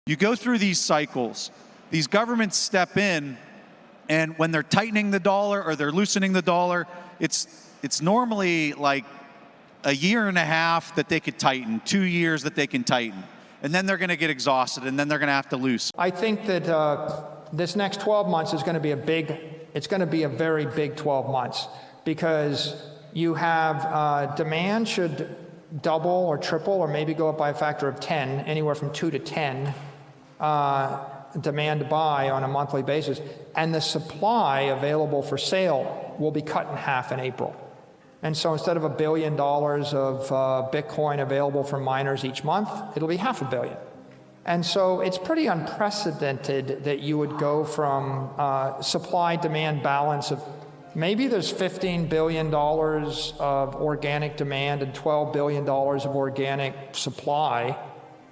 You go through these cycles. These governments step in, and when they're tightening the dollar or they're loosening the dollar, it's normally like a year and a half that they could tighten, 2 years that they can tighten. And then they're going to get exhausted, and then they're going to have to loosen. I think that this next 12 months is going to be it's going to be a very big 12 months, because you have demand should double or triple or maybe go up by a factor of 10, anywhere from 2 to 10 demand to buy on a monthly basis. And the supply available for sale will be cut in half in April. And so instead of $1 billion of Bitcoin available for miners each month, it'll be $500 million. And so it's pretty unprecedented that you would go from supply-demand balance of maybe there's $15 billion of organic demand and $12 billion of organic supply.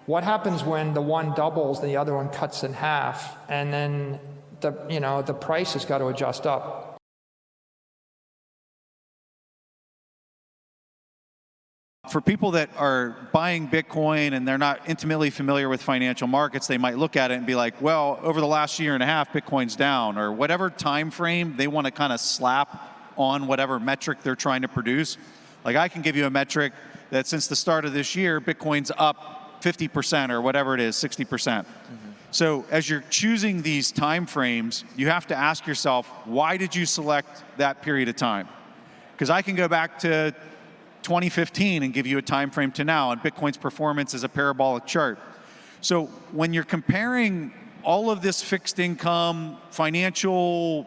What happens when the one doubles, the other one cuts in half, and then the price has got to adjust up? For people that are buying Bitcoin and they're not intimately familiar with financial markets, they might look at it and be like, well, over the last year and a half, Bitcoin's down, or whatever time frame they want to kind of slap on whatever metric they're trying to produce. Like, I can give you a metric that since the start of this year, Bitcoin's up 50% or whatever it is, 60%. So as you're choosing these time frames, you have to ask yourself, why did you select that period of time? Because I can go back to 2015 and give you a time frame to now, and Bitcoin's performance is a parabolic chart. So when you're comparing all of this fixed income financial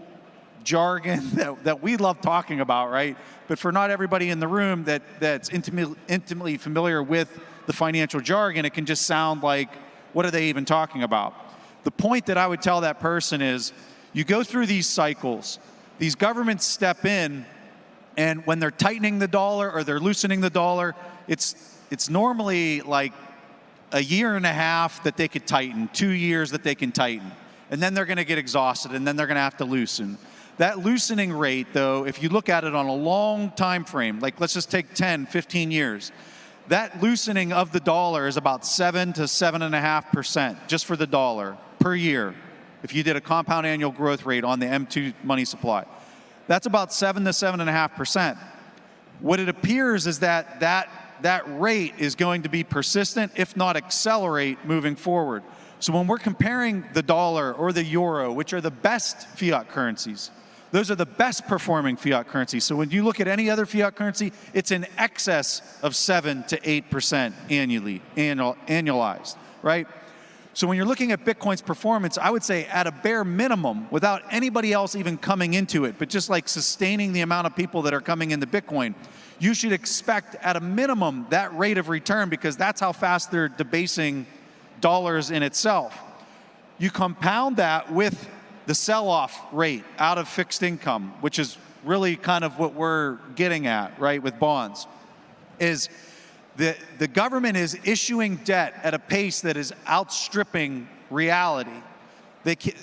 jargon that we love talking about, right? But for not everybody in the room that's intimately familiar with the financial jargon, it can just sound like, what are they even talking about? The point that I would tell that person is, you go through these cycles. These governments step in, and when they're tightening the dollar or they're loosening the dollar, it's normally like a year and a half that they could tighten, 2 years that they can tighten. And then they're going to get exhausted, and then they're going to have to loosen. That loosening rate, though, if you look at it on a long time frame, like let's just take 10, 15 years, that loosening of the dollar is about 7 to 7.5% just for the dollar per year, if you did a compound annual growth rate on the M2 money supply. That's about 7 to 7.5%. What it appears is that rate is going to be persistent, if not accelerate, moving forward. So when we're comparing the dollar or the euro, which are the best fiat currencies, those are the best performing fiat currencies. So when you look at any other fiat currency, it's in excess of 7 to 8% annualized, right? So when you're looking at Bitcoin's performance, I would say at a bare minimum, without anybody else even coming into it, but just like sustaining the amount of people that are coming into Bitcoin, you should expect at a minimum that rate of return, because that's how fast they're debasing dollars in itself. You compound that with the sell-off rate out of fixed income, which is really kind of what we're getting at, right, with bonds, is the government is issuing debt at a pace that is outstripping reality.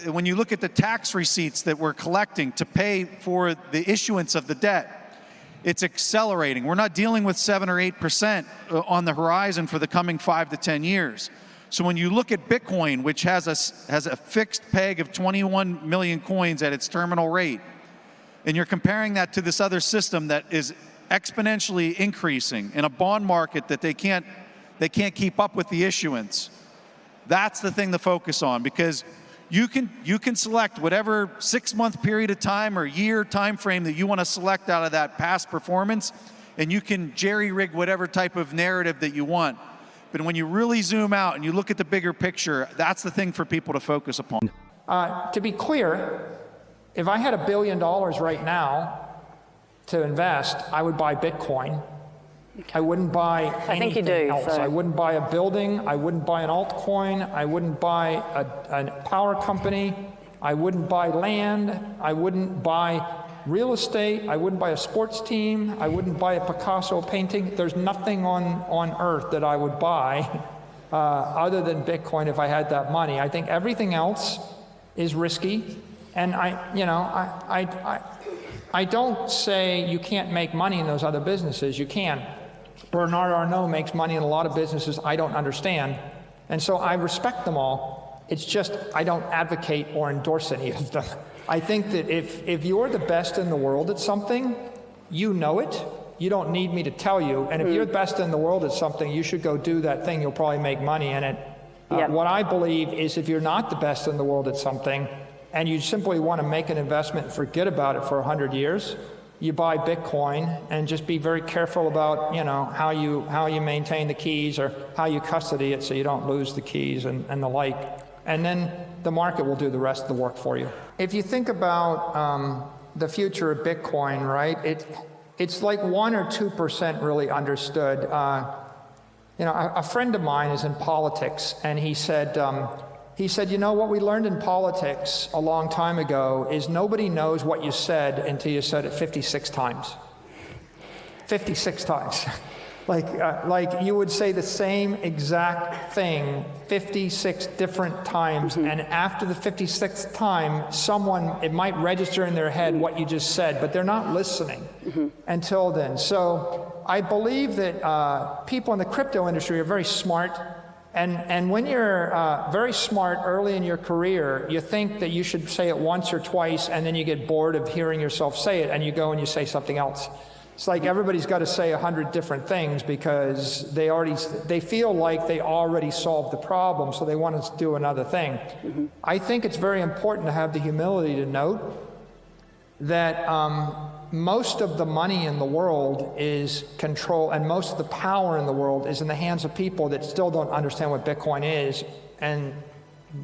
When you look at the tax receipts that we're collecting to pay for the issuance of the debt, it's accelerating. We're not dealing with 7 or 8% on the horizon for the coming 5 to 10 years. So when you look at Bitcoin, which has a fixed peg of 21 million coins at its terminal rate, and you're comparing that to this other system that is exponentially increasing in a bond market that they can't keep up with the issuance, that's the thing to focus on, because you can select whatever 6-month period of time or year time frame that you want to select out of that past performance, and you can jerry-rig whatever type of narrative that you want. But when you really zoom out and you look at the bigger picture, that's the thing for people to focus upon. To be clear, if I had $1 billion right now to invest, I would buy Bitcoin. I wouldn't buy anything else. I wouldn't buy a building. I wouldn't buy an altcoin. I wouldn't buy a power company. I wouldn't buy land. I wouldn't buy real estate. I wouldn't buy a sports team. I wouldn't buy a Picasso painting. There's nothing on earth that I would buy other than Bitcoin if I had that money. I think everything else is risky. And I don't say you can't make money in those other businesses. You can. Bernard Arnault makes money in a lot of businesses I don't understand. And so I respect them all. It's just I don't advocate or endorse any of them. I think that if you're the best in the world at something, you know it. You don't need me to tell you. And if you're the best in the world at something, you should go do that thing. You'll probably make money in it. What I believe is if you're not the best in the world at something and you simply want to make an investment and forget about it for 100 years, you buy Bitcoin and just be very careful about, how you maintain the keys or how you custody it so you don't lose the keys and the like. And then the market will do the rest of the work for you. If you think about the future of Bitcoin, right, it's like 1 or 2% really understood. A friend of mine is in politics, and he said, what we learned in politics a long time ago is nobody knows what you said until you said it 56 times. 56 times. Like you would say the same exact thing 56 different times, and after the 56th time, it might register in their head what you just said, but they're not listening until then. So I believe that people in the crypto industry are very smart, and when you're very smart early in your career, you think that you should say it once or twice, and then you get bored of hearing yourself say it, and you go and you say something else. It's like everybody's got to say 100 different things because they feel like they already solved the problem, so they want to do another thing. I think it's very important to have the humility to note that most of the money in the world is control, and most of the power in the world is in the hands of people that still don't understand what Bitcoin is, and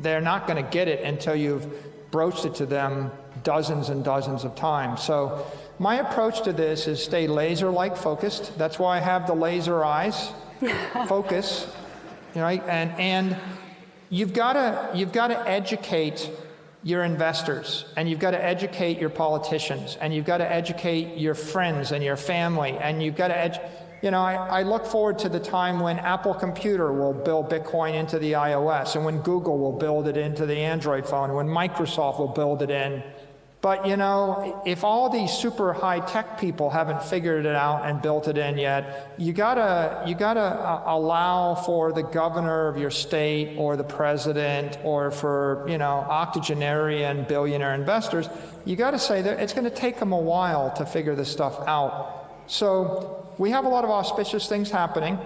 they're not going to get it until you've broached it to them dozens and dozens of times. So my approach to this is stay laser-like focused. That's why I have the laser eyes. Focus, right? And you've got to educate your investors, and you've got to educate your politicians, and you've got to educate your friends and your family, and you've got to I look forward to the time when Apple Computer will build Bitcoin into the iOS, and when Google will build it into the Android phone, and when Microsoft will build it in. But if all these super high-tech people haven't figured it out and built it in yet, you gotta allow for the governor of your state or the president or for octogenarian billionaire investors, you gotta say that it's gonna take them a while to figure this stuff out. So we have a lot of auspicious things happening.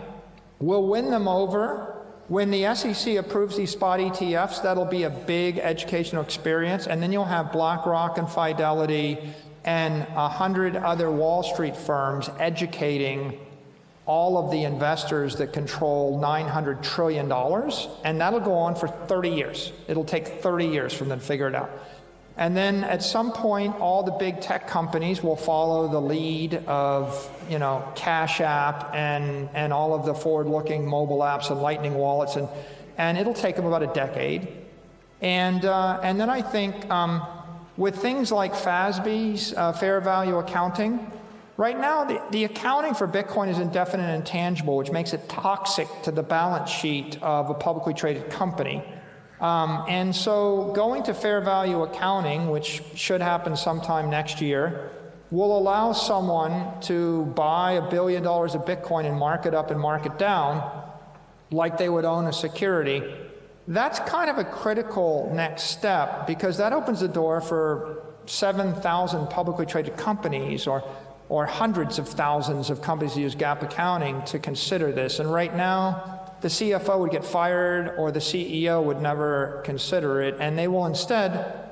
We'll win them over. When the SEC approves these spot ETFs, that'll be a big educational experience, and then you'll have BlackRock and Fidelity and 100 other Wall Street firms educating all of the investors that control $900 trillion, and that'll go on for 30 years. It'll take 30 years for them to figure it out. And then at some point, all the big tech companies will follow the lead of, Cash App and all of the forward-looking mobile apps and Lightning wallets, and it'll take them about a decade. And then I think with things like FASB's fair value accounting, right now the accounting for Bitcoin is indefinite and intangible, which makes it toxic to the balance sheet of a publicly traded company. And so going to fair value accounting, which should happen sometime next year, will allow someone to buy $1 billion of Bitcoin and mark it up and mark it down like they would own a security. That's kind of a critical next step, because that opens the door for 7,000 publicly traded companies or hundreds of thousands of companies that use GAAP accounting to consider this. And right now, the CFO would get fired or the CEO would never consider it, and they will instead,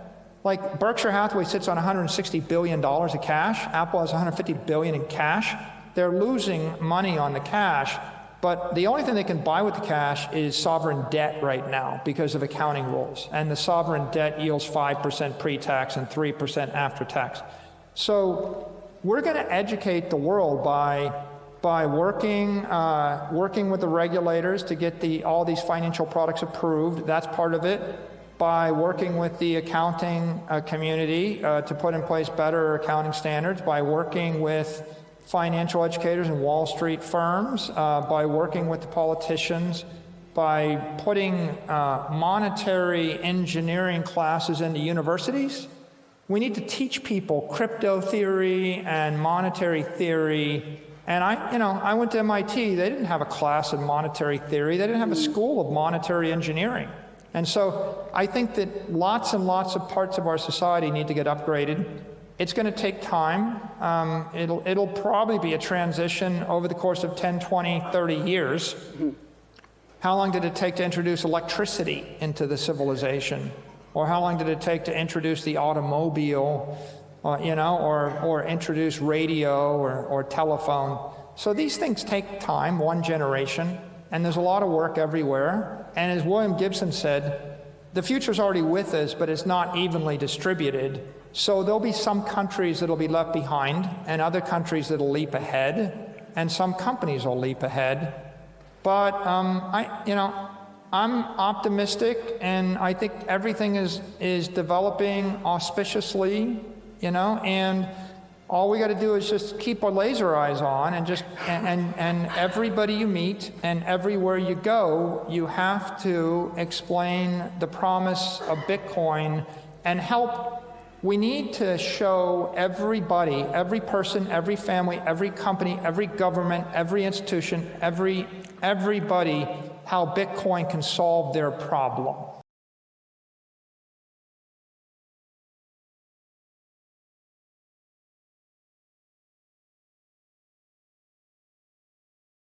like Berkshire Hathaway sits on $160 billion of cash, Apple has $150 billion in cash. They're losing money on the cash, but the only thing they can buy with the cash is sovereign debt right now because of accounting rules. And the sovereign debt yields 5% pre-tax and 3% after tax. So we're going to educate the world by working with the regulators to get all these financial products approved. That's part of it. By working with the accounting community to put in place better accounting standards, by working with financial educators and Wall Street firms, by working with the politicians, by putting monetary engineering classes into universities. We need to teach people crypto theory and monetary theory And I went to MIT. They didn't have a class in monetary theory. They didn't have a school of monetary engineering. And so I think that lots and lots of parts of our society need to get upgraded. It's going to take time. It'll probably be a transition over the course of 10, 20, 30 years. How long did it take to introduce electricity into the civilization? Or how long did it take to introduce the automobile, or introduce radio or telephone? So these things take time, one generation, and there's a lot of work everywhere. And as William Gibson said, the future's already with us, but it's not evenly distributed. So there'll be some countries that'll be left behind, and other countries that'll leap ahead, and some companies will leap ahead. But I'm optimistic, and I think everything is developing auspiciously, and all we got to do is just keep our laser eyes on, and everybody you meet and everywhere you go, you have to explain the promise of Bitcoin and help. We need to show everybody, every person, every family, every company, every government, every institution, everybody how Bitcoin can solve their problem.